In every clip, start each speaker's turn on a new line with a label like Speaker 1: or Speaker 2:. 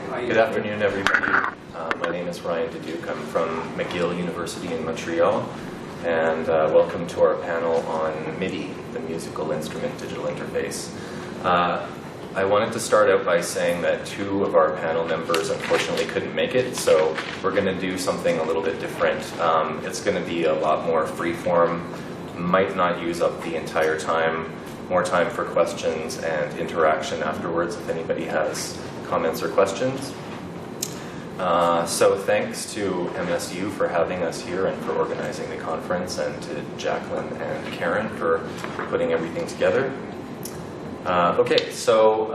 Speaker 1: Good afternoon, everybody. My name is Diduck. I'm from McGill University in Montreal, and welcome to our panel on MIDI, the musical instrument digital interface. I wanted to start out by saying that two of our panel members unfortunately couldn't make it, so we're going to do something a little bit different. It's going to be a lot more free-form, might not use up the entire time, more time for questions and interaction afterwards if anybody has comments or questions. So thanks to MSU for having us here and for organizing the conference, and to Jacqueline and Karen for putting everything together. Okay, so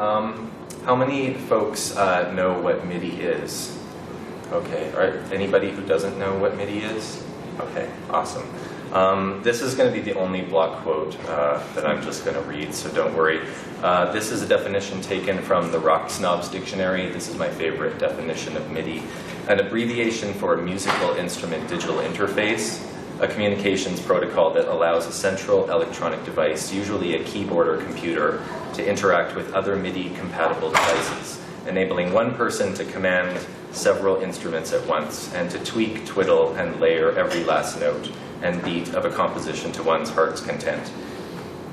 Speaker 1: how many folks know what MIDI is? Okay, all right, anybody who doesn't know what MIDI is? Okay, awesome. This is going to be the only block quote that I'm just going to read, so don't worry. This is a definition taken from the Rock Snobs Dictionary. This is my favorite definition of MIDI. An abbreviation for musical instrument digital interface, a communications protocol that allows a central electronic device, usually a keyboard or computer, to interact with other MIDI-compatible devices, enabling one person to command several instruments at once, and to tweak, twiddle, and layer every last note and beat of a composition to one's heart's content.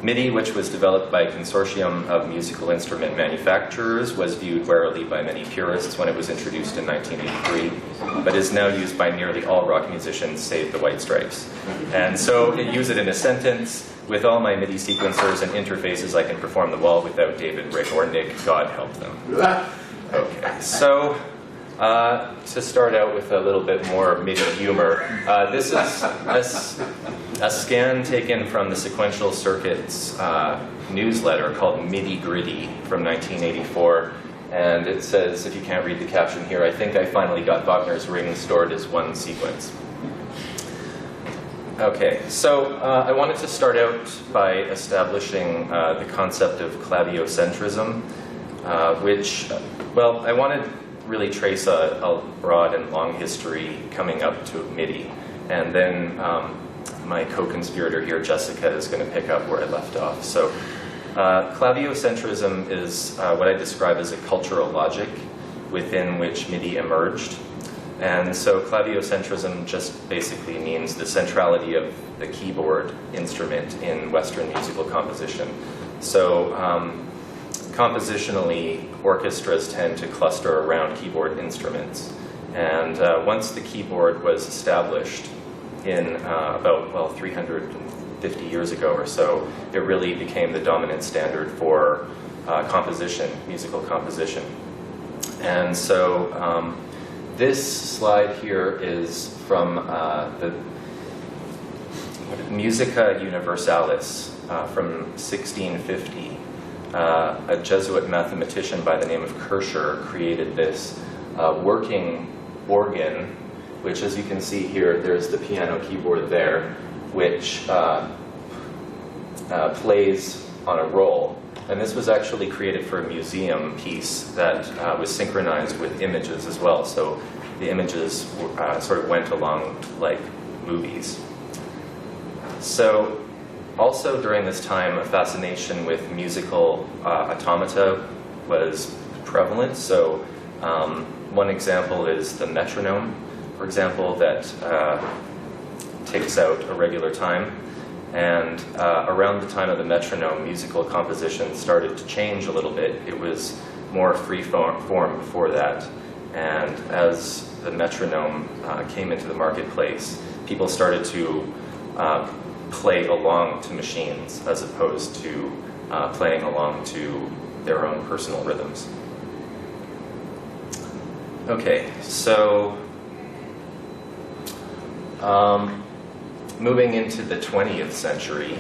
Speaker 1: MIDI, which was developed by a consortium of musical instrument manufacturers, was viewed warily by many purists when it was introduced in 1983, but is now used by nearly all rock musicians, save the White Stripes. And so, use it in a sentence: with all my MIDI sequencers and interfaces, I can perform the wall without David, Rick, or Nick. God help them. Okay, so to start out with a little bit more MIDI humor, this is a scan taken from the Sequential Circuits newsletter called MIDI Gritty from 1984. And it says, if you can't read the caption here, I think I finally got Wagner's Ring stored as one sequence. Okay, so I wanted to start out by establishing the concept of claviocentrism, which, well, I wanted to really trace a broad and long history coming up to MIDI. And then my co-conspirator here, Jessica, is going to pick up where I left off. So claviocentrism is what I describe as a cultural logic within which MIDI emerged. And so claviocentrism just basically means the centrality of the keyboard instrument in Western musical composition. So compositionally, orchestras tend to cluster around keyboard instruments. And once the keyboard was established in about, well, 350 years ago or so, it really became the dominant standard for composition, musical composition. And so this slide here is from the Musica Universalis from 1650. A Jesuit mathematician by the name of Kircher created this working organ, which, as you can see here, there's the piano keyboard there, which plays on a roll. And this was actually created for a museum piece that was synchronized with images as well. So the images sort of went along like movies. So also during this time, a fascination with musical automata was prevalent. So one example is the metronome, for example, that takes out a regular time. And around the time of the metronome, musical composition started to change a little bit. It was more free form before that. And as the metronome came into the marketplace, people started to play along to machines as opposed to playing along to their own personal rhythms. Okay, so moving into the 20th century,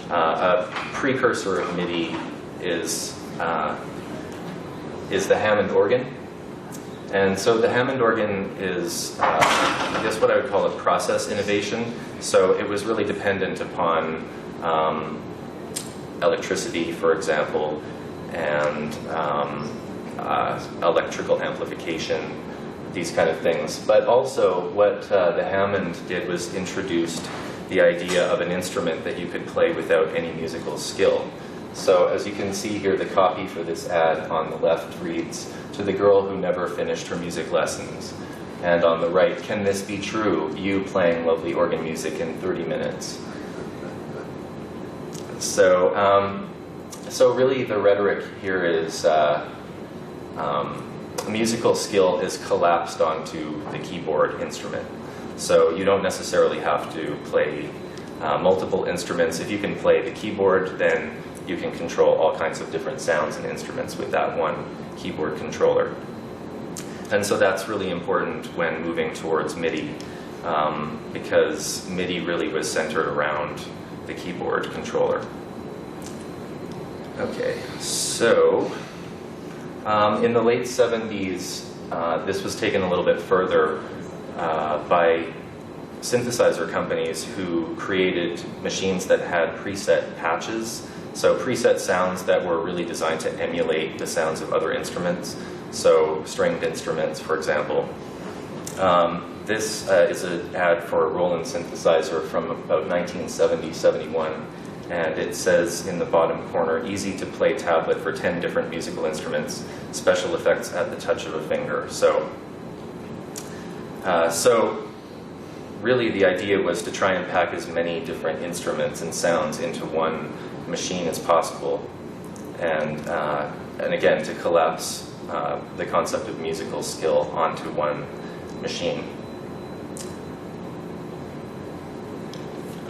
Speaker 1: a precursor of MIDI is the Hammond organ. And so the Hammond organ is, I guess, what I would call a process innovation. So it was really dependent upon electricity, for example, and electrical amplification, these kind of things. But also what the Hammond did was introduced the idea of an instrument that you could play without any musical skill. So as you can see here, the copy for this ad on the left reads, "To the girl who never finished her music lessons." And on the right, "Can this be true? You playing lovely organ music in 30 minutes." So, so really the rhetoric here is musical skill is collapsed onto the keyboard instrument. So you don't necessarily have to play multiple instruments. If you can play the keyboard, then you can control all kinds of different sounds and instruments with that one keyboard controller. And so that's really important when moving towards MIDI, because MIDI really was centered around the keyboard controller. Okay, so in the late 70s, this was taken a little bit further by synthesizer companies who created machines that had preset patches. So preset sounds that were really designed to emulate the sounds of other instruments. So stringed instruments, for example. This is an ad for a Roland synthesizer from about 1970-71. And it says in the bottom corner, "Easy to play tablet for 10 different musical instruments, special effects at the touch of a finger." So really the idea was to try and pack as many different instruments and sounds into one machine as possible. And again, to collapse the concept of musical skill onto one machine.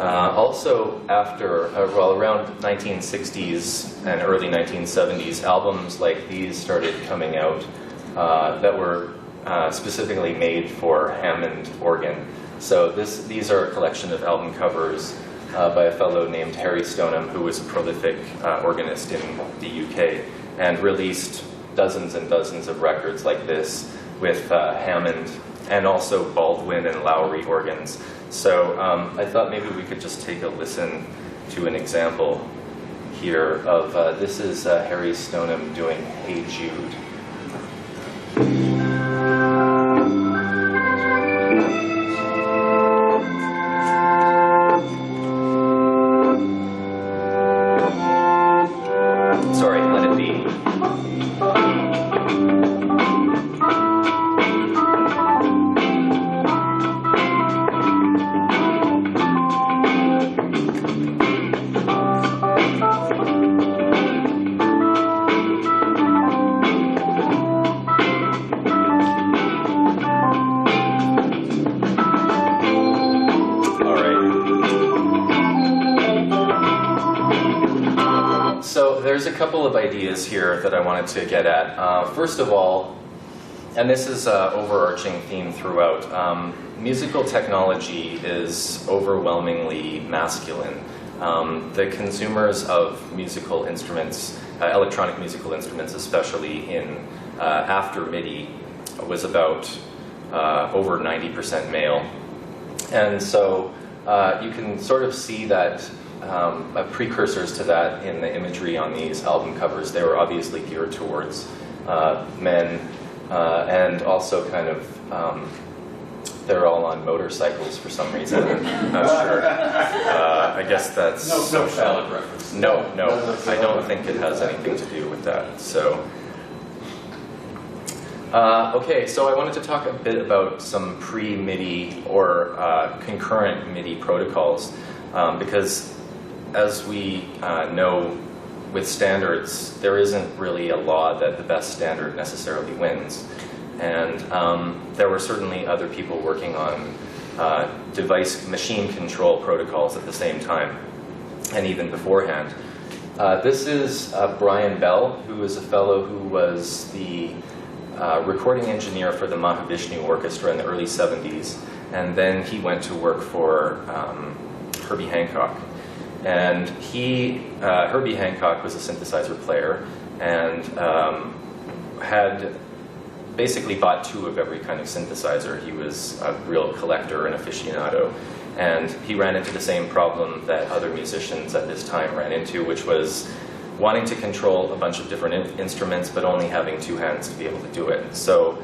Speaker 1: Also after, well, around 1960s and early 1970s, albums like these started coming out that were specifically made for Hammond organ. So these are a collection of album covers by a fellow named Harry Stoneham, who was a prolific organist in the UK, and released dozens and dozens of records like this with Hammond and also Baldwin and Lowry organs. So I thought maybe we could just take a listen to an example here of, this is Harry Stoneham doing "Hey Jude." Sorry, let it be. There's a couple of ideas here that I wanted to get at. First of all, and this is an overarching theme throughout, musical technology is overwhelmingly masculine. The consumers of musical instruments, electronic musical instruments especially in after MIDI, was about over 90% male. And so you can sort of see that precursors to that in the imagery on these album covers. They were obviously geared towards men, and also kind of, they're all on motorcycles for some reason. I'm not sure. I guess that's...
Speaker 2: No valid reference.
Speaker 1: No, I don't think it has anything to do with that. So, okay, so I wanted to talk a bit about some pre-MIDI or concurrent MIDI protocols, because as we know with standards, there isn't really a law that the best standard necessarily wins. And there were certainly other people working on device machine control protocols at the same time, and even beforehand. This is Brian Bell, who is a fellow who was the recording engineer for the Mahavishnu Orchestra in the early 70s, and then he went to work for Herbie Hancock. And Herbie Hancock was a synthesizer player and had basically bought 2 of every kind of synthesizer. He was a real collector and aficionado. And he ran into the same problem that other musicians at this time ran into, which was wanting to control a bunch of different instruments, but only having 2 hands to be able to do it. So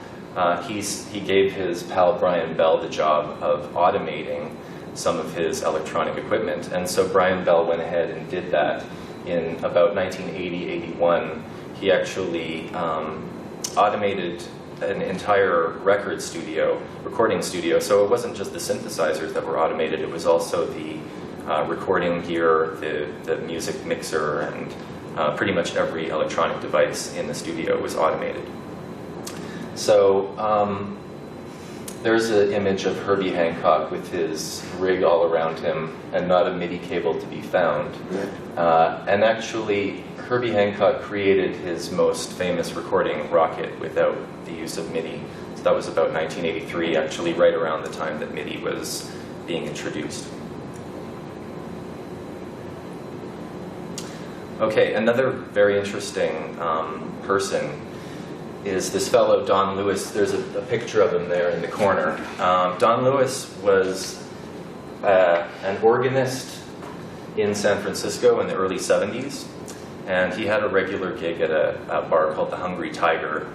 Speaker 1: he gave his pal Brian Bell the job of automating some of his electronic equipment. And so Brian Bell went ahead and did that in about 1980-81, he actually automated an entire recording studio. So it wasn't just the synthesizers that were automated, it was also the recording gear, the music mixer, and pretty much every electronic device in the studio was automated. So there's an image of Herbie Hancock with his rig all around him and not a MIDI cable to be found. And actually, Herbie Hancock created his most famous recording, Rocket, without the use of MIDI. So that was about 1983, actually right around the time that MIDI was being introduced. Okay, another very interesting person is this fellow, Don Lewis. There's a picture of him there in the corner. Don Lewis was an organist in San Francisco in the early 70s. And he had a regular gig at a bar called the Hungry Tiger.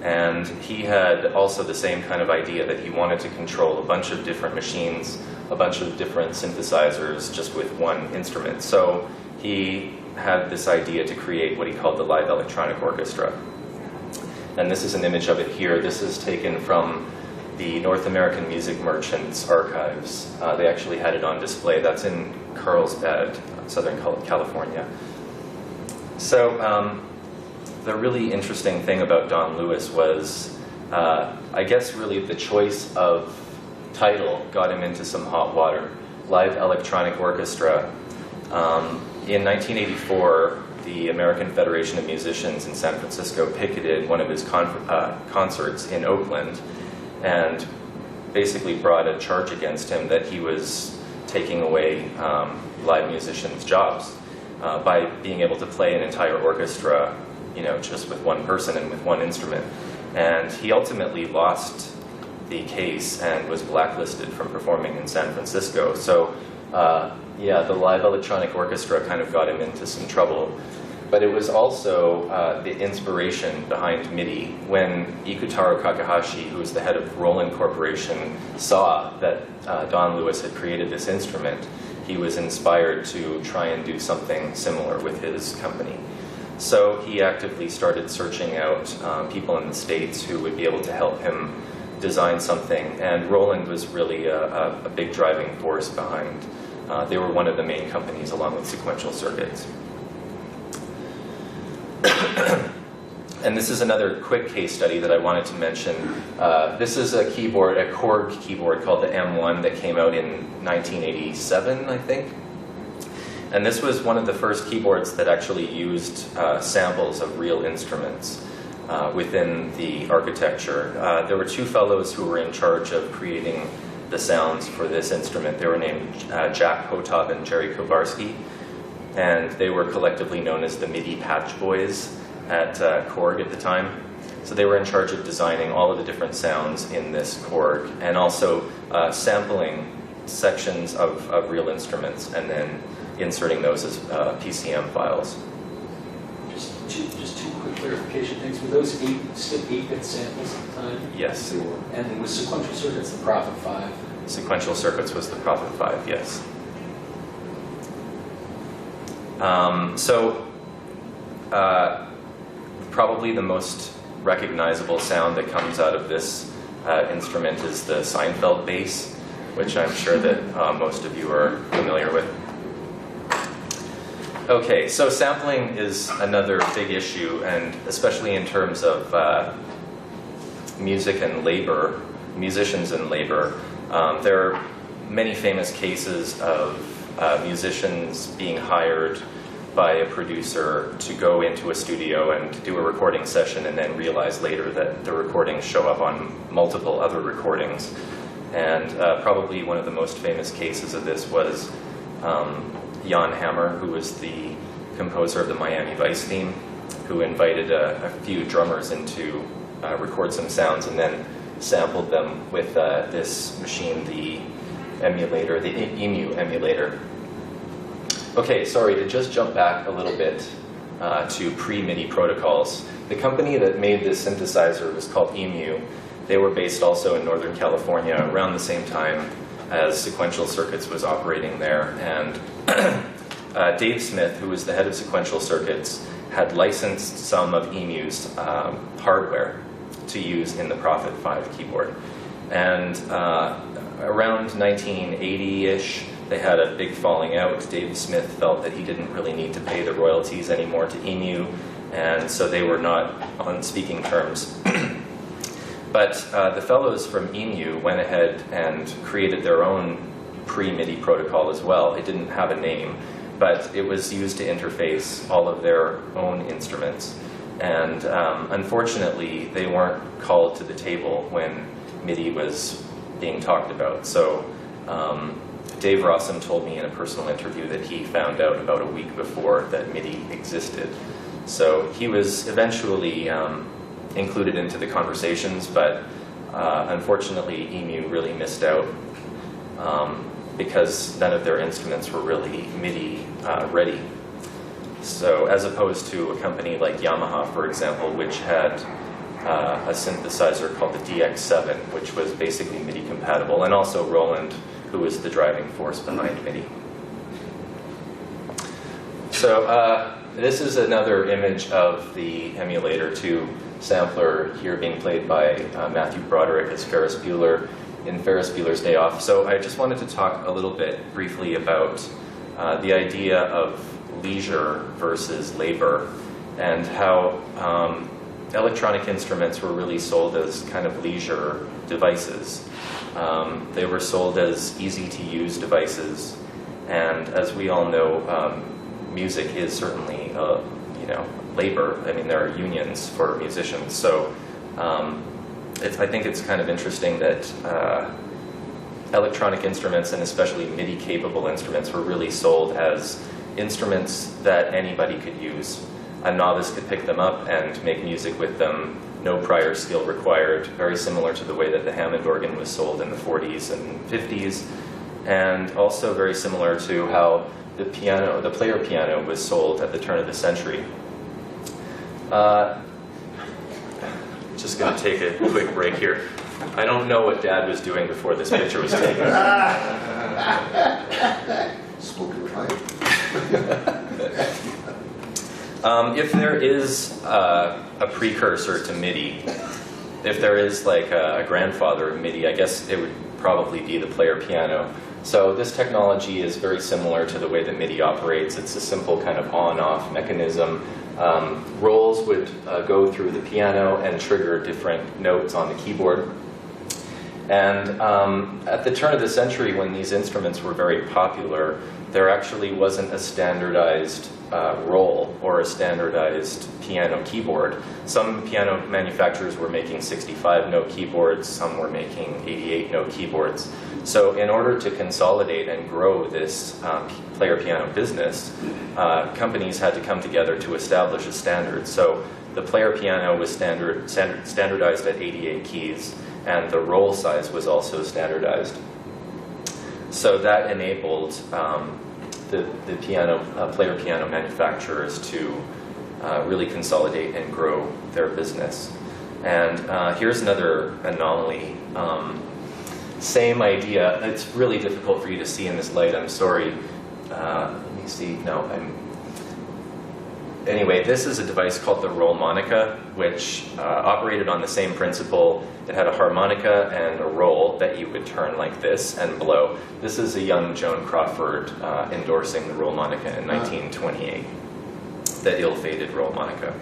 Speaker 1: And he had also the same kind of idea that he wanted to control a bunch of different machines, a bunch of different synthesizers just with one instrument. So he had this idea to create what he called the live electronic orchestra. And this is an image of it here. This is taken from the North American Music Merchants archives. They actually had it on display. That's in Carlsbad, Southern California. So the really interesting thing about Don Lewis was, I guess really the choice of title got him into some hot water. Live Electronic Orchestra. In 1984, the American Federation of Musicians in San Francisco picketed one of his concerts in Oakland and basically brought a charge against him that he was taking away live musicians' jobs. By being able to play an entire orchestra, just with one person and with one instrument. And he ultimately lost the case and was blacklisted from performing in San Francisco. So, yeah, the live electronic orchestra kind of got him into some trouble. But it was also the inspiration behind MIDI. When Ikutaro Kakahashi, who was the head of Roland Corporation, saw that Don Lewis had created this instrument, he was inspired to try and do something similar with his company. So he actively started searching out people in the States who would be able to help him design something. And Roland was really a big driving force behind. They were one of the main companies along with Sequential Circuits. And this is another quick case study that I wanted to mention. This is a keyboard, a Korg keyboard called the M1 that came out in 1987, I think. And this was one of the first keyboards that actually used samples of real instruments within the architecture. There were two fellows who were in charge of creating the sounds for this instrument. They were named Jack Hotov and Jerry Kowarski, and they were collectively known as the MIDI Patch Boys at Korg at the time. So they were in charge of designing all of the different sounds in this Korg, and also sampling sections of real instruments and then inserting those as PCM files.
Speaker 2: Just two quick clarification things. Were those still 8-bit samples at the time?
Speaker 1: Yes.
Speaker 2: They were. And was Sequential Circuits the Prophet 5?
Speaker 1: Sequential Circuits was the Prophet 5, yes. Probably the most recognizable sound that comes out of this instrument is the Seinfeld bass, which I'm sure that most of you are familiar with. Okay, so sampling is another big issue, and especially in terms of music and labor, musicians and labor. There are many famous cases of musicians being hired by a producer to go into a studio and do a recording session and then realize later that the recordings show up on multiple other recordings. And probably one of the most famous cases of this was Jan Hammer, who was the composer of the Miami Vice theme, who invited a few drummers in to record some sounds and then sampled them with this machine, the emulator, the EMU emulator. Okay, sorry, to just jump back a little bit to pre-MIDI protocols. The company that made this synthesizer was called EMU. They were based also in Northern California around the same time as Sequential Circuits was operating there. And Dave Smith, who was the head of sequential circuits, had licensed some of EMU's hardware to use in the Prophet 5 keyboard. And around 1980-ish, they had a big falling out. Dave Smith felt that he didn't really need to pay the royalties anymore to EMU, and so they were not on speaking terms. But the fellows from EMU went ahead and created their own pre-MIDI protocol as well. It didn't have a name, but it was used to interface all of their own instruments. And unfortunately, they weren't called to the table when MIDI was being talked about. So Dave Rossum told me in a personal interview that he found out about a week before that MIDI existed. So he was eventually included into the conversations, but unfortunately EMU really missed out because none of their instruments were really MIDI ready. So as opposed to a company like Yamaha, for example, which had a synthesizer called the DX7, which was basically MIDI compatible, and also Roland, who was the driving force behind MIDI. So this is another image of the Emulator 2 sampler here being played by Matthew Broderick as Ferris Bueller in Ferris Bueller's Day Off. So I just wanted to talk a little bit briefly about the idea of leisure versus labor, and how electronic instruments were really sold as kind of leisure devices. They were sold as easy-to-use devices, and as we all know, music is certainly, labor. I mean, there are unions for musicians, so I think it's kind of interesting that electronic instruments, and especially MIDI-capable instruments, were really sold as instruments that anybody could use. A novice could pick them up and make music with them, no prior skill required, very similar to the way that the Hammond organ was sold in the 40s and 50s, and also very similar to how the piano, the player piano, was sold at the turn of the century. Just going to take a quick break here. I don't know what Dad was doing before this picture was taken.
Speaker 3: Smoking pipe.
Speaker 1: If there is a precursor to MIDI, if there is like a grandfather of MIDI, I guess it would probably be the player piano. So this technology is very similar to the way that MIDI operates. It's a simple kind of on-off mechanism. Rolls would go through the piano and trigger different notes on the keyboard. And at the turn of the century, when these instruments were very popular, there actually wasn't a standardized roll or a standardized piano keyboard. Some piano manufacturers were making 65-note keyboards, some were making 88-note keyboards. So in order to consolidate and grow this player piano business, companies had to come together to establish a standard. So the player piano was standardized at 88 keys, and the roll size was also standardized. So that enabled the player piano manufacturers to really consolidate and grow their business. And here's another anomaly. Same idea. It's really difficult for you to see in this light, I'm sorry. Let me see. No, Anyway, this is a device called the Rollmonica, which operated on the same principle. It had a harmonica and a roll that you would turn like this and blow. This is a young Joan Crawford endorsing the Rollmonica in 1928, the ill-fated Rollmonica.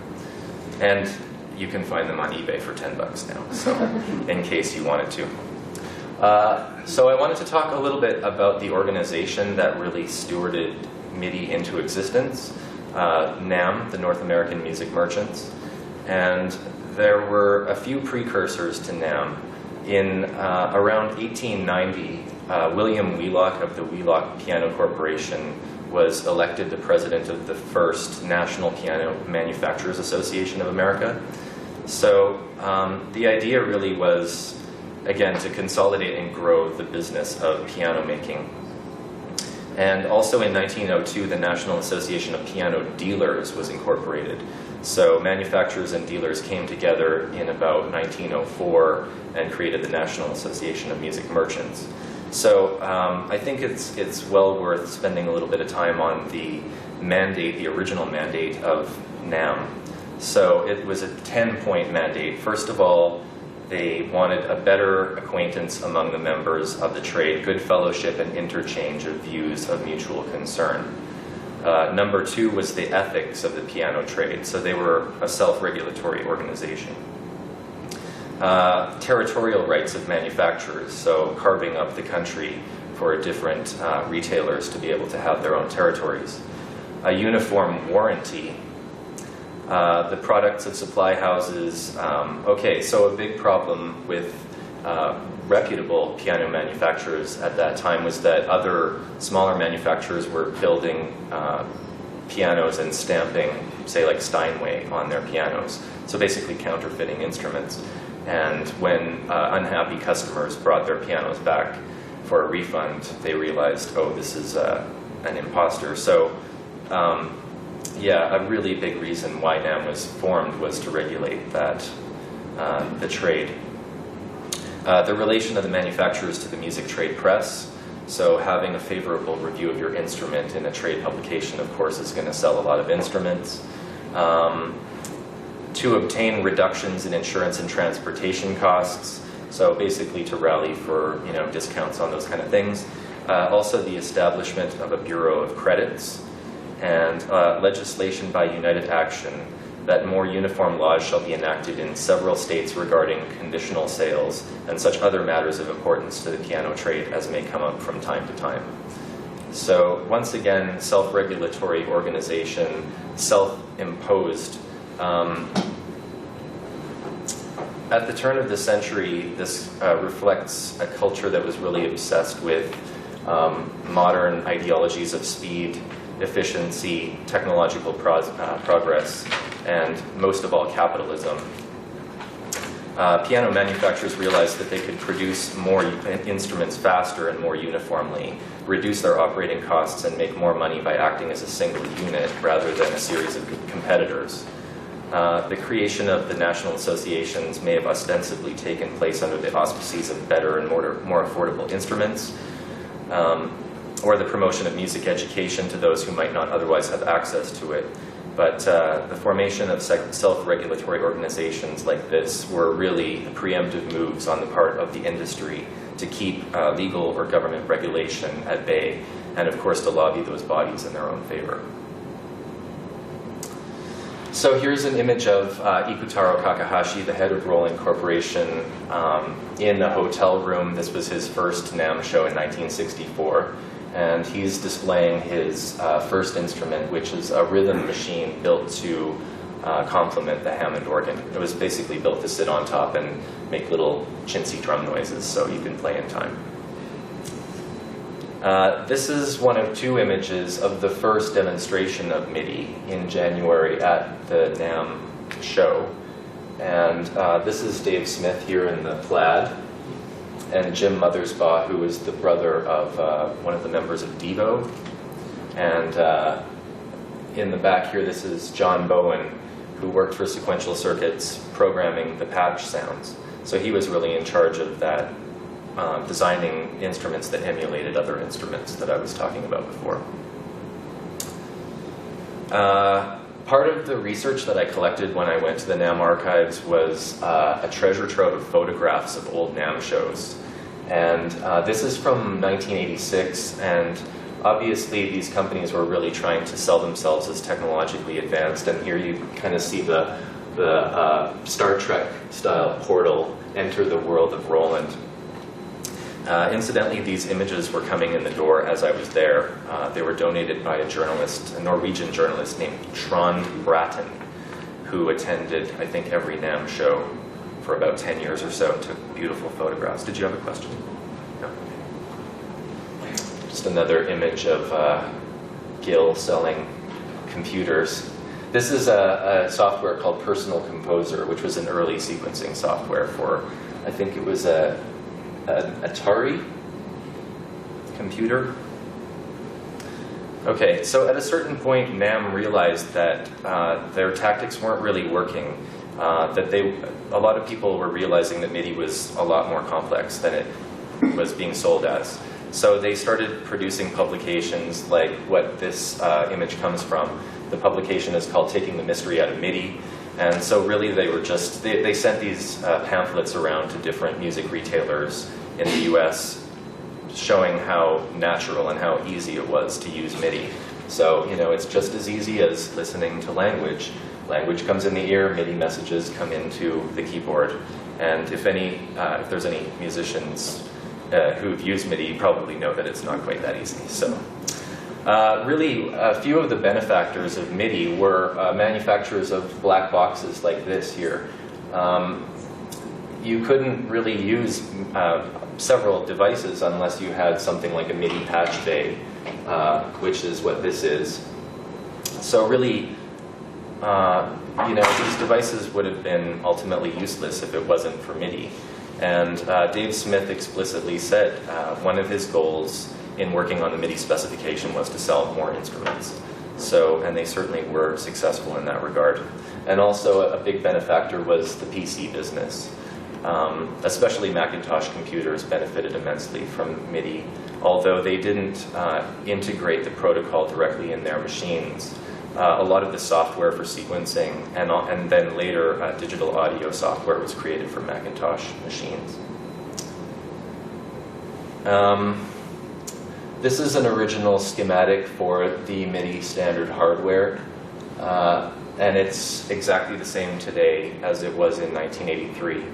Speaker 1: And you can find them on eBay for $10 now, so in case you wanted to. So I wanted to talk a little bit about the organization that really stewarded MIDI into existence. NAM, the North American Music Merchants, and there were a few precursors to NAM. In around 1890, William Wheelock of the Wheelock Piano Corporation was elected the president of the first National Piano Manufacturers Association of America. So the idea really was, again, to consolidate and grow the business of piano making. And also in 1902, the National Association of Piano Dealers was incorporated. So manufacturers and dealers came together in about 1904 and created the National Association of Music Merchants. So I think it's well worth spending a little bit of time on the mandate, the original mandate of NAMM. So it was a 10-point mandate. First of all, they wanted a better acquaintance among the members of the trade, good fellowship and interchange of views of mutual concern. Number 2 was the ethics of the piano trade. So they were a self-regulatory organization. Territorial rights of manufacturers, so carving up the country for different retailers to be able to have their own territories. A uniform warranty. The products of supply houses. Okay, so a big problem with reputable piano manufacturers at that time was that other smaller manufacturers were building pianos and stamping, say like Steinway, on their pianos. So basically counterfeiting instruments. And when unhappy customers brought their pianos back for a refund, they realized, oh, this is an imposter. So yeah, a really big reason why NAMM was formed was to regulate that, the trade. The relation of the manufacturers to the music trade press. So having a favorable review of your instrument in a trade publication, of course, is going to sell a lot of instruments. To obtain reductions in insurance and transportation costs. So basically to rally for discounts on those kind of things. Also the establishment of a Bureau of Credits. And legislation by united action that more uniform laws shall be enacted in several states regarding conditional sales and such other matters of importance to the piano trade as may come up from time to time. So once again, self-regulatory organization, self-imposed. At the turn of the century, this reflects a culture that was really obsessed with modern ideologies of speed, efficiency, technological progress, and most of all, capitalism. Piano manufacturers realized that they could produce more instruments faster and more uniformly, reduce their operating costs, and make more money by acting as a single unit rather than a series of competitors. The creation of the national associations may have ostensibly taken place under the auspices of better and more affordable instruments, or the promotion of music education to those who might not otherwise have access to it. But the formation of self-regulatory organizations like this were really preemptive moves on the part of the industry to keep legal or government regulation at bay, and of course to lobby those bodies in their own favor. So here's an image of Ikutaro Kakahashi, the head of Roland Corporation, in a hotel room. This was his first NAMM show in 1964. And he's displaying his first instrument, which is a rhythm machine built to complement the Hammond organ. It was basically built to sit on top and make little chintzy drum noises so you can play in time. This is one of 2 images of the first demonstration of MIDI in January at the NAMM show. And this is Dave Smith here in the plaid, and Jim Mothersbaugh, who is the brother of one of the members of Devo. And in the back here, this is John Bowen, who worked for Sequential Circuits programming the patch sounds. So he was really in charge of that, designing instruments that emulated other instruments that I was talking about before. Part of the research that I collected when I went to the NAMM archives was a treasure trove of photographs of old NAMM shows. And this is from 1986, and obviously these companies were really trying to sell themselves as technologically advanced, and here you kind of see the Star Trek style portal enter the world of Roland. Incidentally, these images were coming in the door as I was there. They were donated by a journalist, a Norwegian journalist named Trond Bratton, who attended, I think, every NAMM show for about 10 years or so, and took beautiful photographs. Did you have a question? No. Just another image of McGill selling computers. This is a software called Personal Composer, which was an early sequencing software for, I think it was an Atari computer. Okay, so at a certain point, NAMM realized that their tactics weren't really working. That a lot of people were realizing that MIDI was a lot more complex than it was being sold as. So they started producing publications like what this image comes from. The publication is called Taking the Mystery Out of MIDI. And so really they were just, they sent these pamphlets around to different music retailers in the US showing how natural and how easy it was to use MIDI. So, you know, it's just as easy as listening to language. Language comes in the ear, MIDI messages come into the keyboard. And if there's any musicians who've used MIDI, you probably know that it's not quite that easy. So, really, a few of the benefactors of MIDI were manufacturers of black boxes like this here. You couldn't really use several devices unless you had something like a MIDI patch bay, which is what this is. So really, you know, these devices would have been ultimately useless if it wasn't for MIDI. And Dave Smith explicitly said one of his goals in working on the MIDI specification was to sell more instruments. So, and they certainly were successful in that regard. And also a big benefactor was the PC business. Especially Macintosh computers benefited immensely from MIDI, although they didn't integrate the protocol directly in their machines. A lot of the software for sequencing and then later digital audio software was created for Macintosh machines. This is an original schematic for the MIDI standard hardware, and it's exactly the same today as it was in 1983.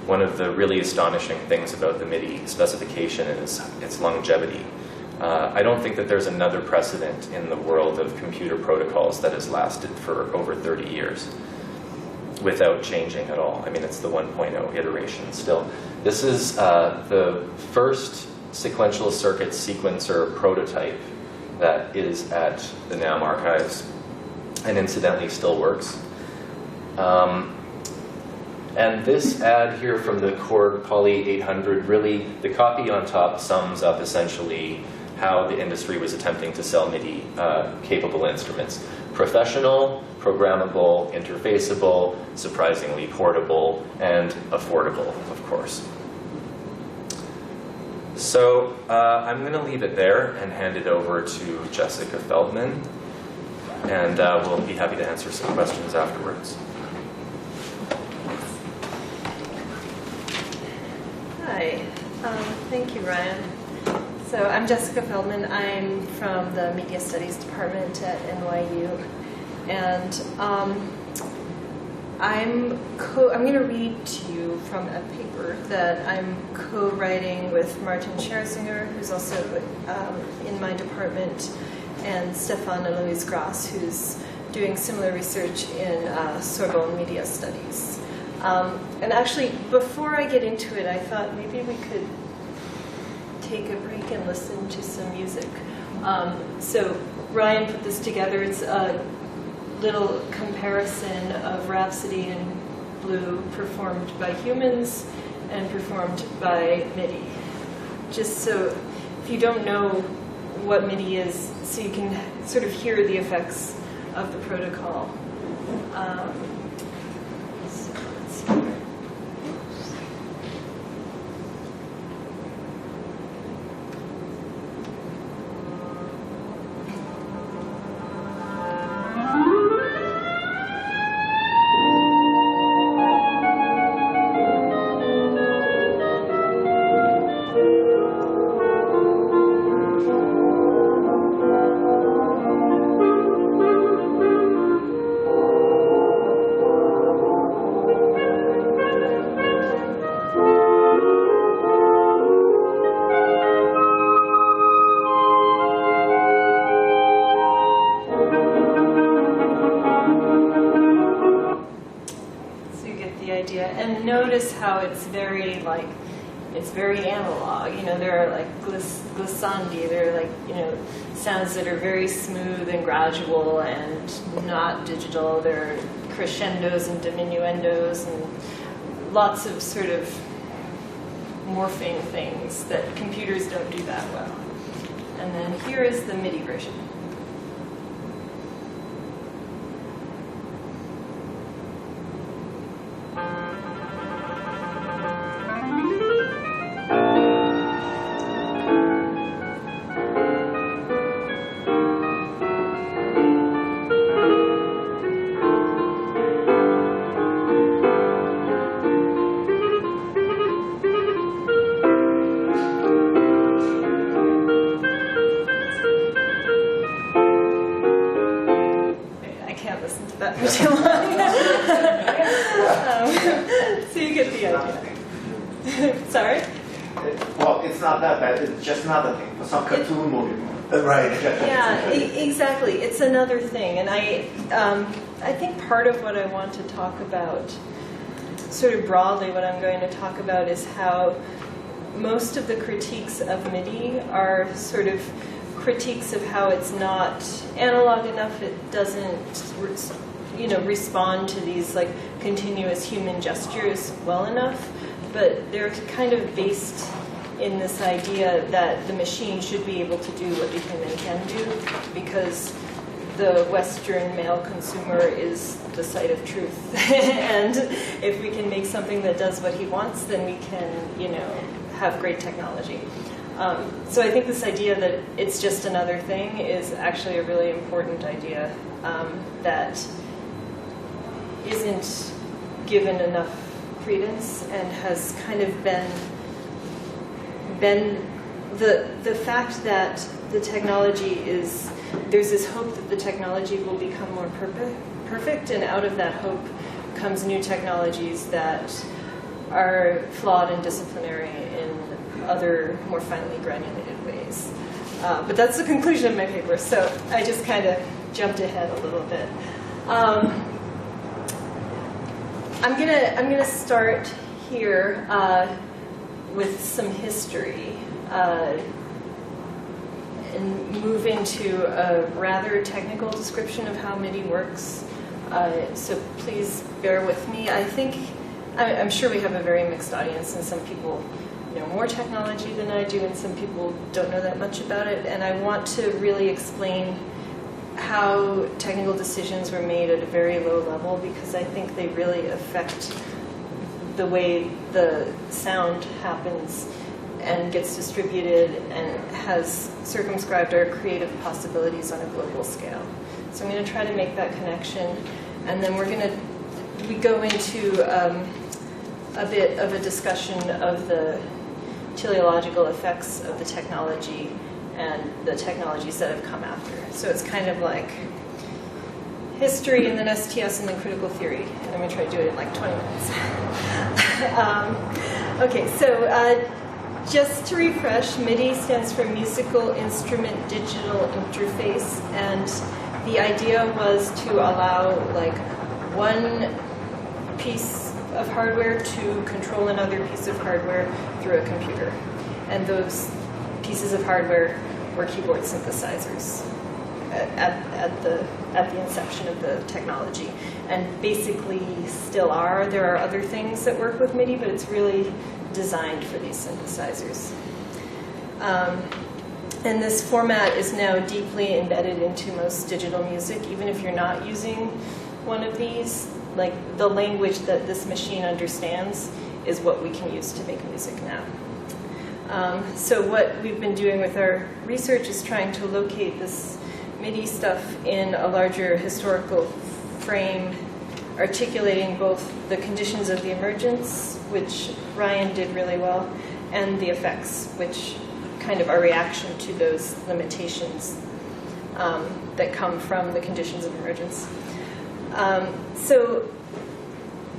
Speaker 1: One of the really astonishing things about the MIDI specification is its longevity. I don't think that there's another precedent in the world of computer protocols that has lasted for over 30 years without changing at all. I mean, it's the 1.0 iteration still. This is the first sequential circuit sequencer prototype that is at the NAMM archives, and incidentally still works. And this ad here from the Korg Poly 800, really, the copy on top sums up essentially how the industry was attempting to sell MIDI capable instruments. Professional, programmable, interfaceable, surprisingly portable, and affordable, of course. So I'm going to leave it there and hand it over to Jessica Feldman, and we'll be happy to answer some questions afterwards.
Speaker 3: Hi, thank you, Ryan. So I'm Jessica Feldman. I'm from the Media Studies Department at NYU, and I'm going to read to you from a paper that I'm co-writing with Martin Scherzinger, who's also in my department, and Stefan and Louise Grass, who's doing similar research in Sorbonne Media Studies. And actually, before I get into it, I thought maybe we could take a break and listen to some music. So Ryan put this together. It's a little comparison of Rhapsody in Blue performed by humans and performed by MIDI. Just so if you don't know what MIDI is, so you can sort of hear the effects of the protocol. So let's see here. How it's very it's very analog. You know, there are like glissandi. There are like, you know, sounds that are very smooth and gradual and not digital. There are crescendos and diminuendos and lots of sort of morphing things that computers don't do that well. And then here is the MIDI version. for too long. So you get the idea. Sorry?
Speaker 4: Well, it's not that bad. It's just another thing. For some cartoon movie. Right.
Speaker 3: Yeah, exactly. It's another thing. And I think part of what I want to talk about, sort of broadly what I'm going to talk about, is how most of the critiques of MIDI are sort of critiques of how it's not analog enough. It doesn't, respond to these like continuous human gestures well enough. But they're kind of based in this idea that the machine should be able to do what the human can do, because the Western male consumer is the site of truth. And if we can make something that does what he wants, then we can, have great technology. So I think this idea that it's just another thing is actually a really important idea that isn't given enough credence and has kind of been the fact that the technology is, there's this hope that the technology will become more perfect, and out of that hope comes new technologies that are flawed and disciplinary in other more finely granulated ways. But that's the conclusion of my paper, so I just kind of jumped ahead a little bit. I'm gonna start here with some history and move into a rather technical description of how MIDI works. So please bear with me. I'm sure we have a very mixed audience, and some people know more technology than I do, and some people don't know that much about it. And I want to really explain how technical decisions were made at a very low level, because I think they really affect the way the sound happens and gets distributed and has circumscribed our creative possibilities on a global scale. So I'm going to try to make that connection, and then we go into a bit of a discussion of the teleological effects of the technology and the technologies that have come after. So it's kind of like history and then STS and then critical theory. And I'm going to try to do it in like 20 minutes. Okay, so just to refresh, MIDI stands for Musical Instrument Digital Interface, and the idea was to allow like one piece of hardware to control another piece of hardware through a computer. And those pieces of hardware were keyboard synthesizers at the inception of the technology, and basically still are. There are other things that work with MIDI, but it's really designed for these synthesizers. And this format is now deeply embedded into most digital music, even if you're not using one of these. Like, the language that this machine understands is what we can use to make music now. So what we've been doing with our research is trying to locate this MIDI stuff in a larger historical frame, articulating both the conditions of the emergence, which Ryan did really well, and the effects, which kind of are reaction to those limitations that come from the conditions of emergence. So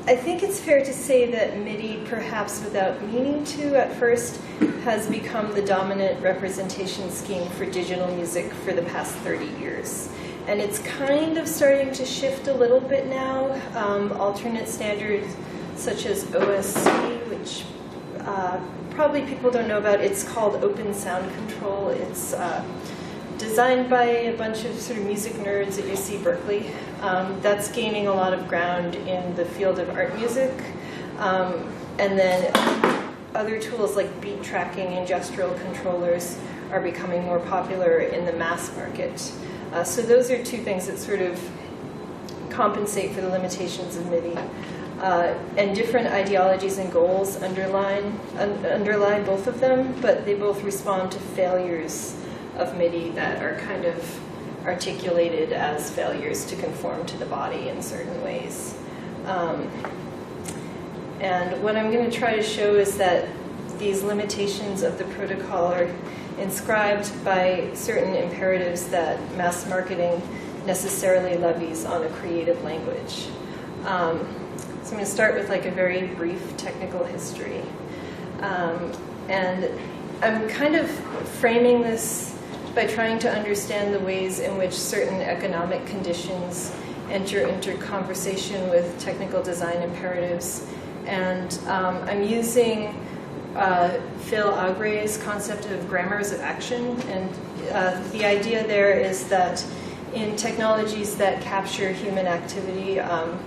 Speaker 3: I think it's fair to say that MIDI, perhaps without meaning to at first, has become the dominant representation scheme for digital music for the past 30 years. And it's kind of starting to shift a little bit now. Alternate standards such as OSC, which probably people don't know about, it's called Open Sound Control. It's designed by a bunch of sort of music nerds at UC Berkeley. That's gaining a lot of ground in the field of art music. And then other tools like beat tracking and gestural controllers are becoming more popular in the mass market. So those are two things that sort of compensate for the limitations of MIDI. And different ideologies and goals underlie both of them, but they both respond to failures of MIDI that are kind of articulated as failures to conform to the body in certain ways. And what I'm going to try to show is that these limitations of the protocol are inscribed by certain imperatives that mass marketing necessarily levies on a creative language. So I'm going to start with like a very brief technical history. And I'm kind of framing this by trying to understand the ways in which certain economic conditions enter into conversation with technical design imperatives. And I'm using Phil Augre's concept of grammars of action. And the idea there is that in technologies that capture human activity,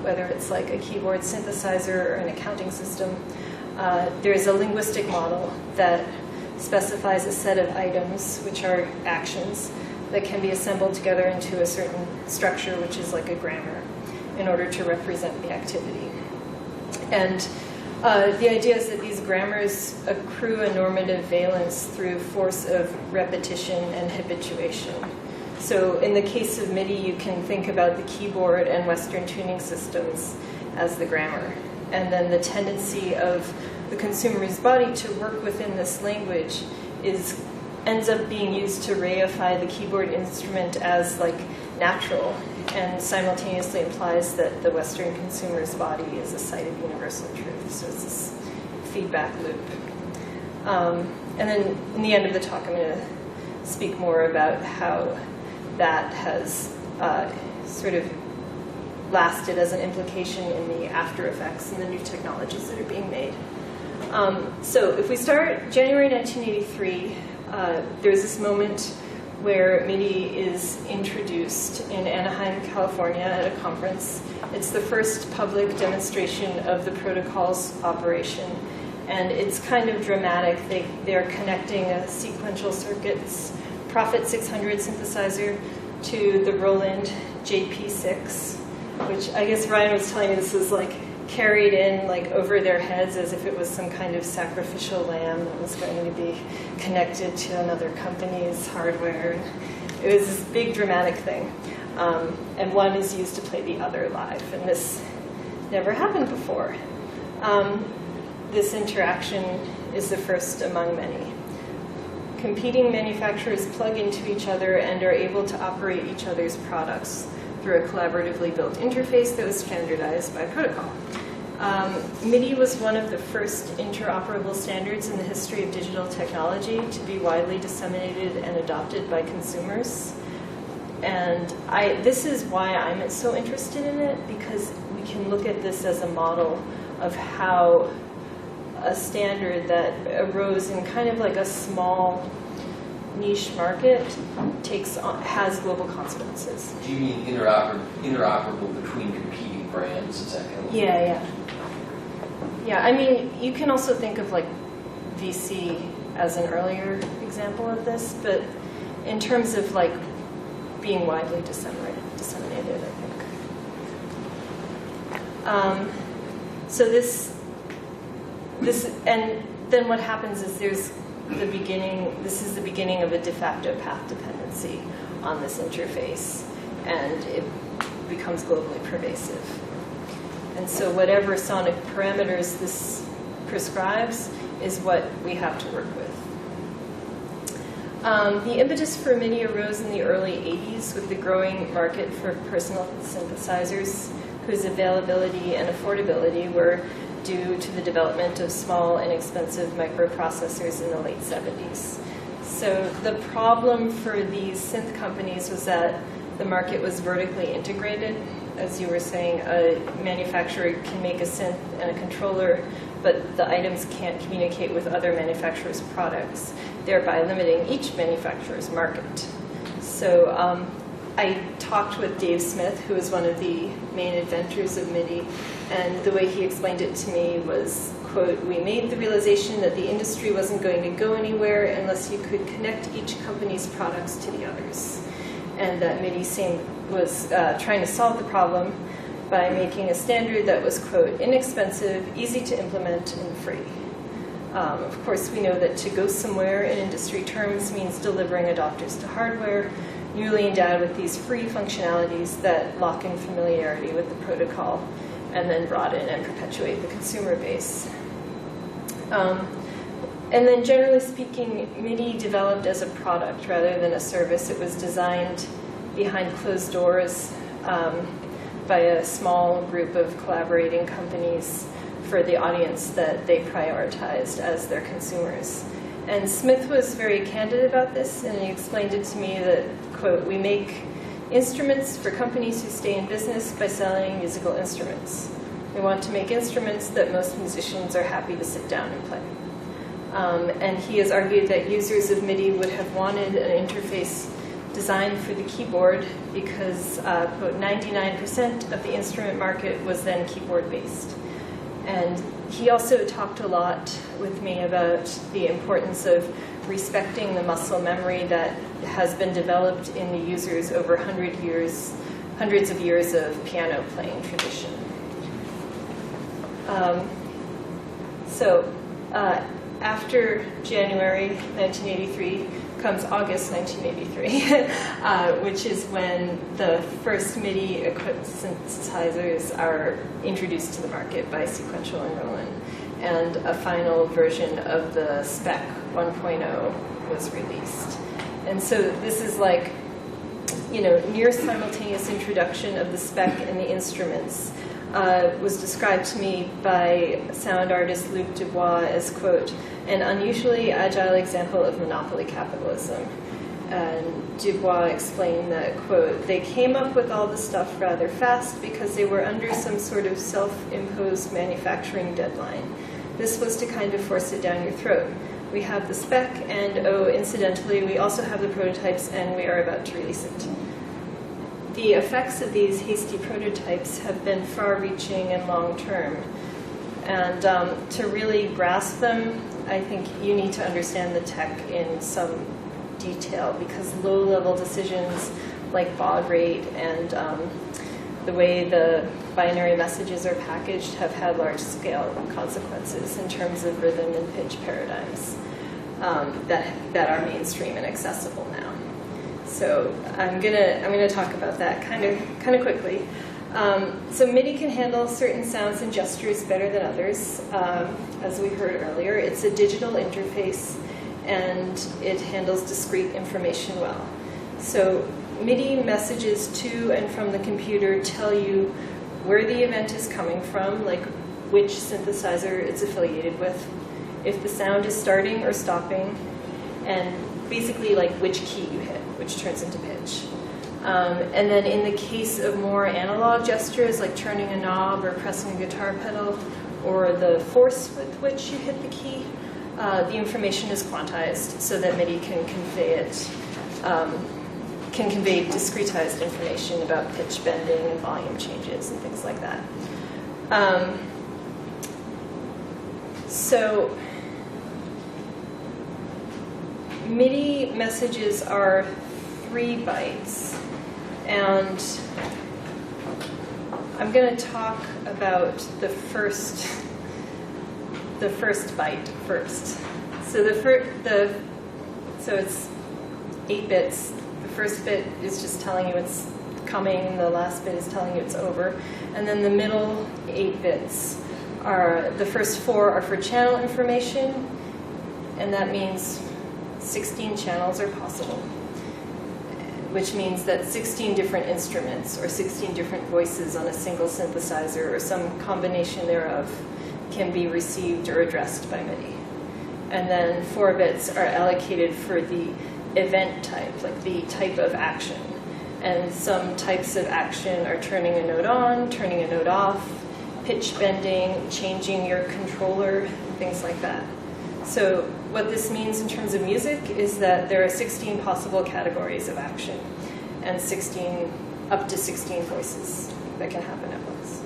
Speaker 3: whether it's like a keyboard synthesizer or an accounting system, there is a linguistic model that specifies a set of items, which are actions, that can be assembled together into a certain structure, which is like a grammar, in order to represent the activity. And the idea is that these grammars accrue a normative valence through force of repetition and habituation. So in the case of MIDI, you can think about the keyboard and Western tuning systems as the grammar. And then the tendency of the consumer's body to work within this language ends up being used to reify the keyboard instrument as like natural, and simultaneously implies that the Western consumer's body is a site of universal truth. So it's this feedback loop. And then in the end of the talk, I'm going to speak more about how that has sort of lasted as an implication in the after effects and the new technologies that are being made. So if we start January 1983, there's this moment where MIDI is introduced in Anaheim, California at a conference. It's the first public demonstration of the protocol's operation, and it's kind of dramatic. They're connecting a sequential circuits Prophet 600 synthesizer to the Roland JP6, which I guess Ryan was telling me this was like carried in like over their heads as if it was some kind of sacrificial lamb that was going to be connected to another company's hardware. It was this big dramatic thing. And one is used to play the other live. And this never happened before. This interaction is the first among many. Competing manufacturers plug into each other and are able to operate each other's products through a collaboratively built interface that was standardized by protocol. MIDI was one of the first interoperable standards in the history of digital technology to be widely disseminated and adopted by consumers. And this is why I'm so interested in it, because we can look at this as a model of how a standard that arose in kind of like a small niche market has global consequences.
Speaker 2: Do you mean interoperable between competing brands? Is that kind of?
Speaker 3: Yeah. I mean, you can also think of like VC as an earlier example of this, but in terms of like being widely disseminated, I think. So this, and then what happens is there's the beginning. This is the beginning of a de facto path dependency on this interface, and it becomes globally pervasive. And so whatever sonic parameters this prescribes is what we have to work with. The impetus for MIDI arose in the early 80s with the growing market for personal synthesizers, whose availability and affordability were due to the development of small, inexpensive microprocessors in the late 70s. So the problem for these synth companies was that the market was vertically integrated. As you were saying, a manufacturer can make a synth and a controller, but the items can't communicate with other manufacturers' products, thereby limiting each manufacturer's market. So I talked with Dave Smith, who was one of the main inventors of MIDI, and the way he explained it to me was, quote, "We made the realization that the industry wasn't going to go anywhere unless you could connect each company's products to the others." And that MIDI was trying to solve the problem by making a standard that was, quote, "inexpensive, easy to implement, and free." Of course, we know that to go somewhere in industry terms means delivering adopters to hardware, newly endowed with these free functionalities that lock in familiarity with the protocol and then broaden and perpetuate the consumer base. And then generally speaking, MIDI developed as a product rather than a service. It was designed behind closed doors by a small group of collaborating companies for the audience that they prioritized as their consumers. And Smith was very candid about this, and he explained it to me that, quote, "We make instruments for companies who stay in business by selling musical instruments. We want to make instruments that most musicians are happy to sit down and play." And he has argued that users of MIDI would have wanted an interface designed for the keyboard because, quote, 99% of the instrument market was then keyboard-based. And he also talked a lot with me about the importance of respecting the muscle memory that has been developed in the users over hundreds of years of piano playing tradition. After January 1983 comes August 1983, which is when the first MIDI-equipped synthesizers are introduced to the market by Sequential and Roland, and a final version of the spec 1.0 was released. And so this is like, near simultaneous introduction of the spec and the instruments. Was described to me by sound artist Luc Dubois as, quote, "an unusually agile example of monopoly capitalism." And Dubois explained that, quote, "they came up with all the stuff rather fast because they were under some sort of self-imposed manufacturing deadline. This was to kind of force it down your throat. We have the spec, and oh, incidentally, we also have the prototypes, and we are about to release it." The effects of these hasty prototypes have been far-reaching and long-term. And to really grasp them, I think you need to understand the tech in some detail, because low-level decisions like baud rate and the way the binary messages are packaged have had large-scale consequences in terms of rhythm and pitch paradigms that are mainstream and accessible now. So I'm gonna talk about that kind of quickly. So MIDI can handle certain sounds and gestures better than others, as we heard earlier. It's a digital interface, and it handles discrete information well. So MIDI messages to and from the computer tell you where the event is coming from, like which synthesizer it's affiliated with, if the sound is starting or stopping, and basically like which key you hit, which turns into pitch. And then in the case of more analog gestures, like turning a knob or pressing a guitar pedal, or the force with which you hit the key, the information is quantized so that MIDI can convey discretized information about pitch bending and volume changes and things like that. So MIDI messages are 3 bytes, and I'm going to talk about the first byte first. So so it's 8 bits. The first bit is just telling you it's coming. The last bit is telling you it's over, and then the middle 8 bits are, the first 4 are for channel information, and that means 16 channels are possible, which means that 16 different instruments or 16 different voices on a single synthesizer or some combination thereof can be received or addressed by MIDI. And then 4 bits are allocated for the event type, like the type of action. And some types of action are turning a note on, turning a note off, pitch bending, changing your controller, things like that. So what this means in terms of music is that there are 16 possible categories of action and up to 16 voices that can happen at once.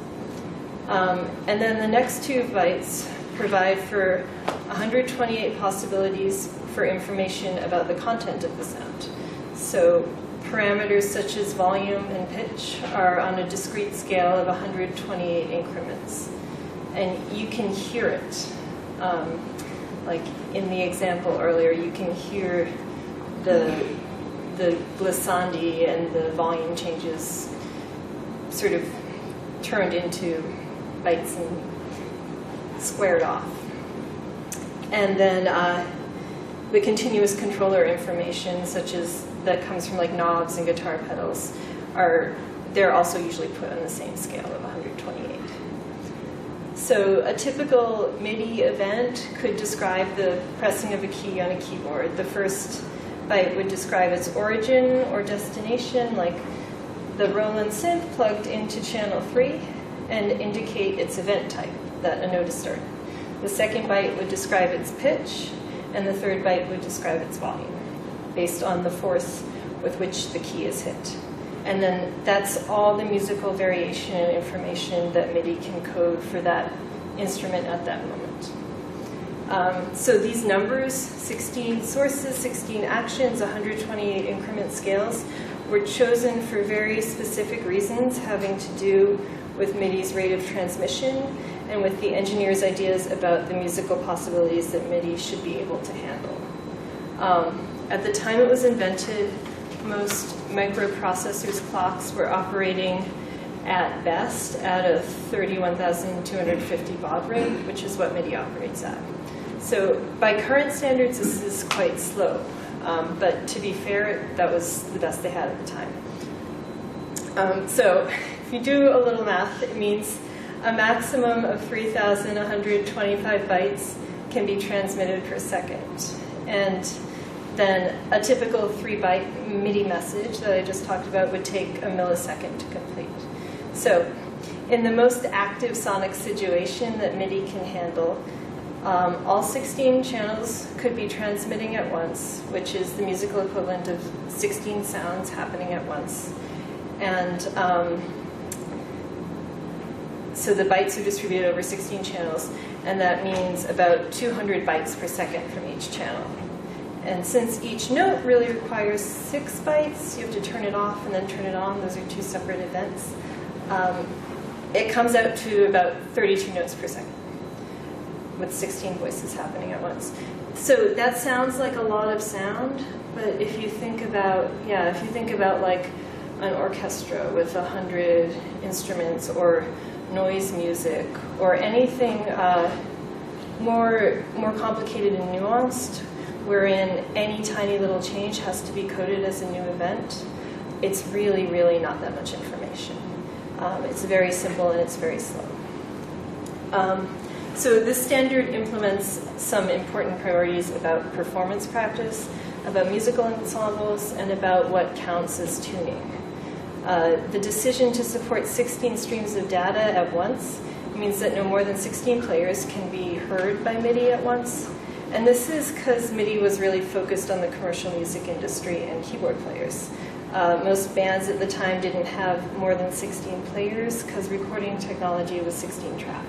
Speaker 3: And then the next 2 bytes provide for 128 possibilities for information about the content of the sound. So parameters such as volume and pitch are on a discrete scale of 128 increments. And you can hear it. Like in the example earlier, you can hear the glissandi and the volume changes sort of turned into bytes and squared off. And then the continuous controller information, such as that comes from like knobs and guitar pedals, they're also usually put on the same scale of 128. So a typical MIDI event could describe the pressing of a key on a keyboard. The first byte would describe its origin or destination, like the Roland synth plugged into channel 3, and indicate its event type, that a note is started. The second byte would describe its pitch, and the third byte would describe its volume, based on the force with which the key is hit. And then that's all the musical variation and information that MIDI can code for that instrument at that moment. So these numbers, 16 sources, 16 actions, 128 increment scales, were chosen for very specific reasons having to do with MIDI's rate of transmission and with the engineer's ideas about the musical possibilities that MIDI should be able to handle. At the time it was invented, most microprocessors clocks were operating at best at a 31,250 baud rate, which is what MIDI operates at. So by current standards, this is quite slow. But to be fair, that was the best they had at the time. So if you do a little math, it means a maximum of 3,125 bytes can be transmitted per second. And then a typical 3-byte MIDI message that I just talked about would take a millisecond to complete. So in the most active sonic situation that MIDI can handle, all 16 channels could be transmitting at once, which is the musical equivalent of 16 sounds happening at once. And so the bytes are distributed over 16 channels, and that means about 200 bytes per second from each channel. And since each note really requires 6 bytes, you have to turn it off and then turn it on. Those are 2 separate events. It comes out to about 32 notes per second, with 16 voices happening at once. So that sounds like a lot of sound, but if you think about, like an orchestra with 100 instruments, or noise music, or anything more complicated and nuanced, wherein any tiny little change has to be coded as a new event, it's really, really not that much information. It's very simple and it's very slow. So this standard implements some important priorities about performance practice, about musical ensembles, and about what counts as tuning. The decision to support 16 streams of data at once means that no more than 16 players can be heard by MIDI at once. And this is because MIDI was really focused on the commercial music industry and keyboard players. Most bands at the time didn't have more than 16 players because recording technology was 16 track.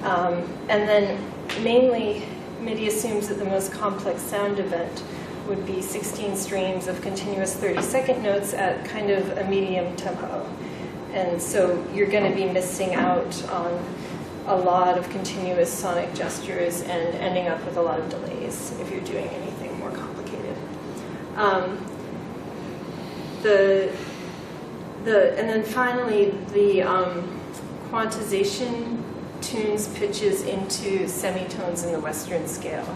Speaker 3: And then mainly, MIDI assumes that the most complex sound event would be 16 streams of continuous 30-second notes at kind of a medium tempo. And so you're going to be missing out on a lot of continuous sonic gestures and ending up with a lot of delays if you're doing anything more complicated. And then finally, the quantization tunes pitches into semitones in the Western scale.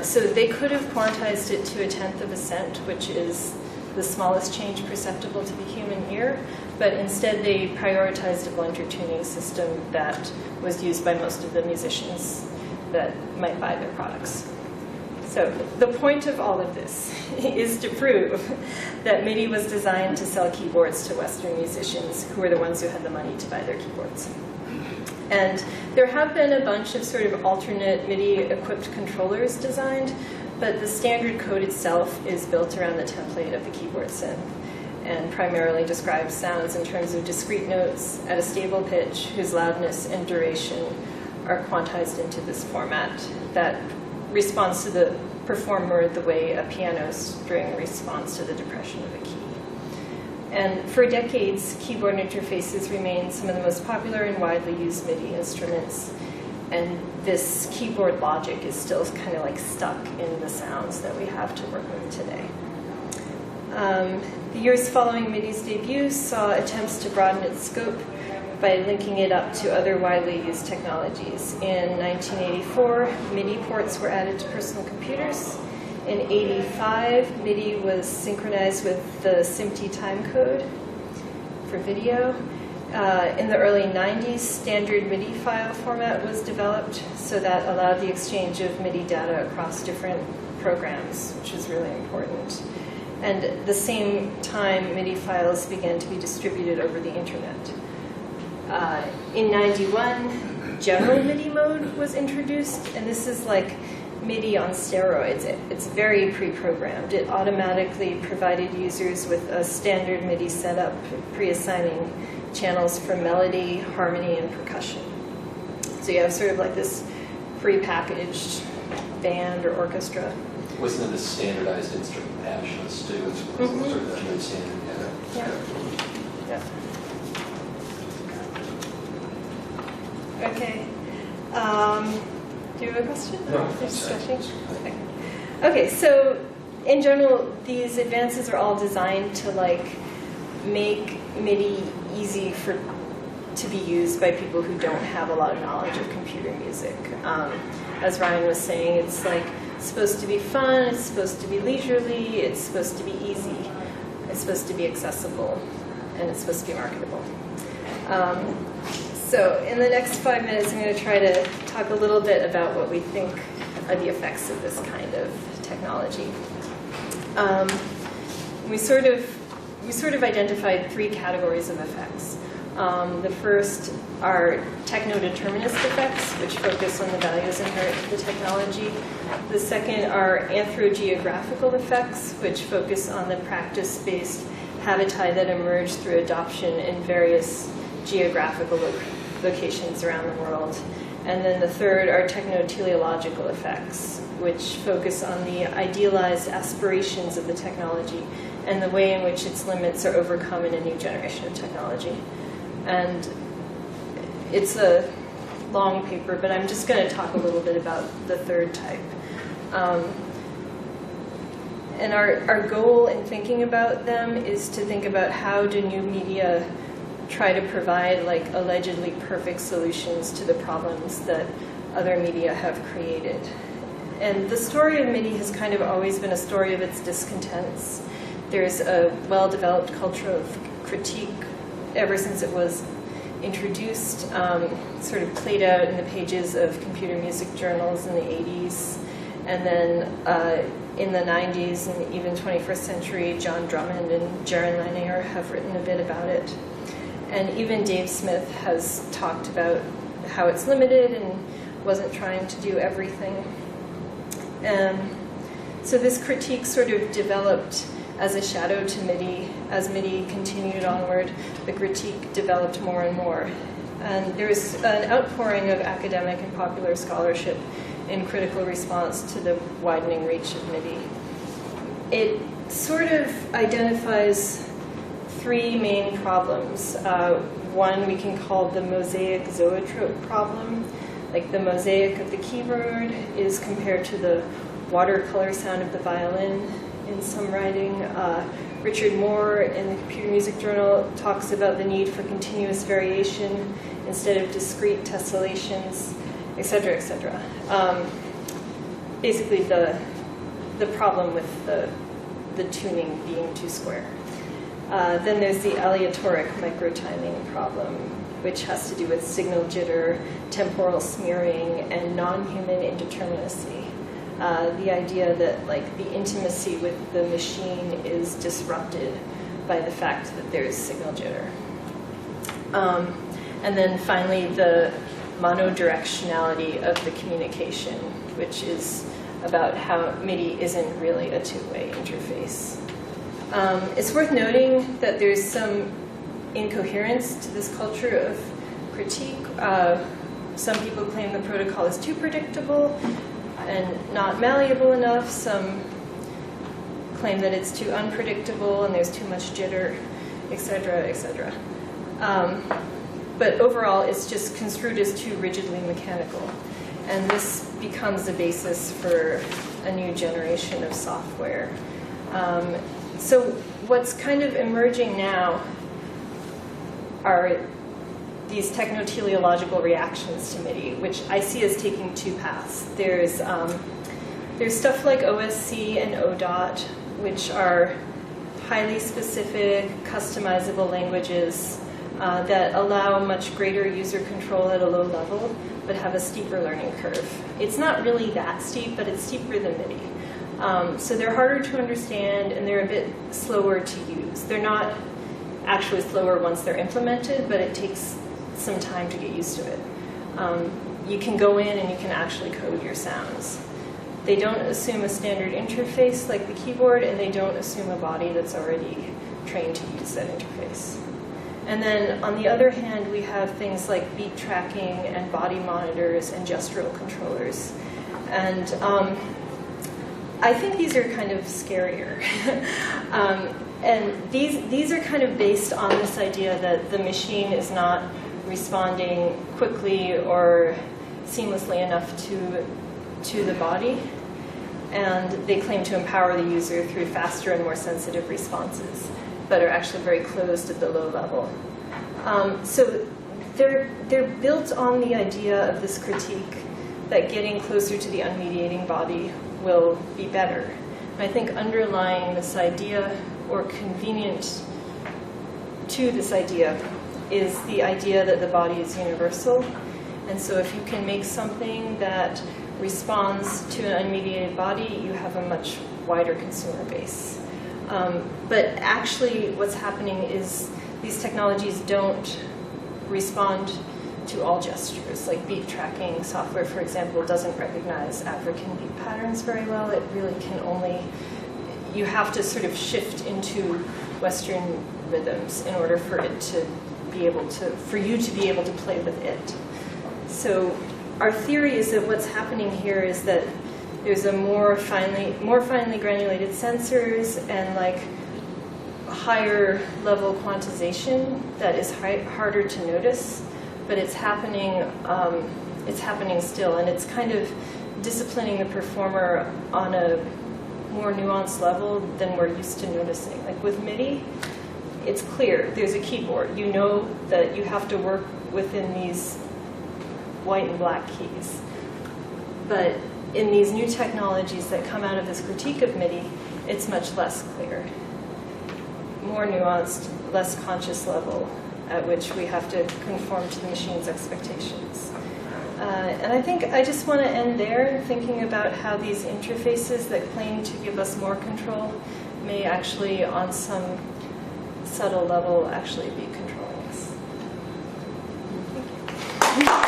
Speaker 3: So they could have quantized it to 1/10 of a cent, which is the smallest change perceptible to the human ear, but instead they prioritized a blunter tuning system that was used by most of the musicians that might buy their products. So the point of all of this is to prove that MIDI was designed to sell keyboards to Western musicians, who were the ones who had the money to buy their keyboards. And there have been a bunch of sort of alternate MIDI-equipped controllers designed, but the standard code itself is built around the template of the keyboard synth and primarily describes sounds in terms of discrete notes at a stable pitch whose loudness and duration are quantized into this format that responds to the performer the way a piano string responds to the depression of a key. And for decades, keyboard interfaces remain some of the most popular and widely used MIDI instruments. And this keyboard logic is still kind of like stuck in the sounds that we have to work with today. The years following MIDI's debut saw attempts to broaden its scope by linking it up to other widely used technologies. In 1984, MIDI ports were added to personal computers. In '85, MIDI was synchronized with the SMPTE timecode for video. In the early '90s, standard MIDI file format was developed, so that allowed the exchange of MIDI data across different programs, which is really important. And at the same time, MIDI files began to be distributed over the internet. In '91, general MIDI mode was introduced, and this is like MIDI on steroids. It's very pre-programmed. It automatically provided users with a standard MIDI setup, pre-assigning channels for melody, harmony, and percussion. So you have sort of like this pre-packaged band or orchestra.
Speaker 2: Wasn't it a standardized instrument patch list too? It's sort of that new standard.
Speaker 3: Yeah. Yeah. Okay. Do you have a question?
Speaker 2: No.
Speaker 3: Discussion? Okay, so in general, these advances are all designed to like make MIDI easy to be used by people who don't have a lot of knowledge of computer music. As Ryan was saying, it's like supposed to be fun, it's supposed to be leisurely, it's supposed to be easy, it's supposed to be accessible, and it's supposed to be marketable. So in the next 5 minutes, I'm going to try to talk a little bit about what we think are the effects of this kind of technology. We sort of identified 3 categories of effects. The first are techno-determinist effects, which focus on the values inherent to the technology. The second are anthrogeographical effects, which focus on the practice-based habitae that emerge through adoption in various geographical locations around the world. And then the third are techno-teleological effects, which focus on the idealized aspirations of the technology and the way in which its limits are overcome in a new generation of technology. And it's a long paper, but I'm just going to talk a little bit about the third type. And our goal in thinking about them is to think about how do new media try to provide like allegedly perfect solutions to the problems that other media have created. And the story of MIDI has kind of always been a story of its discontents. There's a well-developed culture of critique ever since it was introduced, sort of played out in the pages of computer music journals in the 80s. And then in the 90s and even 21st century, John Drummond and Jaron Lanier have written a bit about it. And even Dave Smith has talked about how it's limited and wasn't trying to do everything. So this critique sort of developed as a shadow to MIDI. As MIDI continued onward, the critique developed more and more. And there was an outpouring of academic and popular scholarship in critical response to the widening reach of MIDI. It sort of identifies 3 main problems. One we can call the mosaic zoetrope problem. Like the mosaic of the keyboard is compared to the watercolor sound of the violin in some writing. Richard Moore in the Computer Music Journal talks about the need for continuous variation instead of discrete tessellations, et cetera, et cetera. Basically the problem with the tuning being too square. Then there's the aleatoric microtiming problem, which has to do with signal jitter, temporal smearing, and non-human indeterminacy. The idea that like the intimacy with the machine is disrupted by the fact that there's signal jitter. And then finally, the monodirectionality of the communication, which is about how MIDI isn't really a two-way interface. It's worth noting that there's some incoherence to this culture of critique. Some people claim the protocol is too predictable and not malleable enough. Some claim that it's too unpredictable and there's too much jitter, et cetera, et cetera. But overall, it's just construed as too rigidly mechanical. And this becomes the basis for a new generation of software. So what's kind of emerging now are these techno-teleological reactions to MIDI, which I see as taking 2 paths. There's There's stuff like OSC and ODOT, which are highly specific, customizable languages that allow much greater user control at a low level, but have a steeper learning curve. It's not really that steep, but it's steeper than MIDI. So they're harder to understand, and they're a bit slower to use. They're not actually slower once they're implemented, but it takes some time to get used to it. You can go in and you can actually code your sounds. They don't assume a standard interface like the keyboard, and they don't assume a body that's already trained to use that interface. And then on the other hand, we have things like beat tracking and body monitors and gestural controllers. And I think these are kind of scarier. And these are kind of based on this idea that the machine is not responding quickly or seamlessly enough to the body. And they claim to empower the user through faster and more sensitive responses, but are actually very closed at the low level. So they're built on the idea of this critique that getting closer to the unmediating body will be better. And I think underlying this idea, or convenient to this idea, is the idea that the body is universal. And so if you can make something that responds to an unmediated body, you have a much wider consumer base. But actually what's happening is these technologies don't respond to all gestures. Like beat tracking software, for example, doesn't recognize African beat patterns very well. It really can only, you have to sort of shift into Western rhythms in order for it to be able to, for you to be able to play with it. So our theory is that what's happening here is that there's a more finely granulated sensors and like higher level quantization that is harder to notice, but it's happening still, and it's kind of disciplining the performer on a more nuanced level than we're used to noticing. Like with MIDI, it's clear, there's a keyboard. You know that you have to work within these white and black keys. But in these new technologies that come out of this critique of MIDI, it's much less clear. More nuanced, less conscious level at which we have to conform to the machine's expectations. And I think I just want to end there, thinking about how these interfaces that claim to give us more control may actually, on some subtle level, actually be controlling us. Thank you.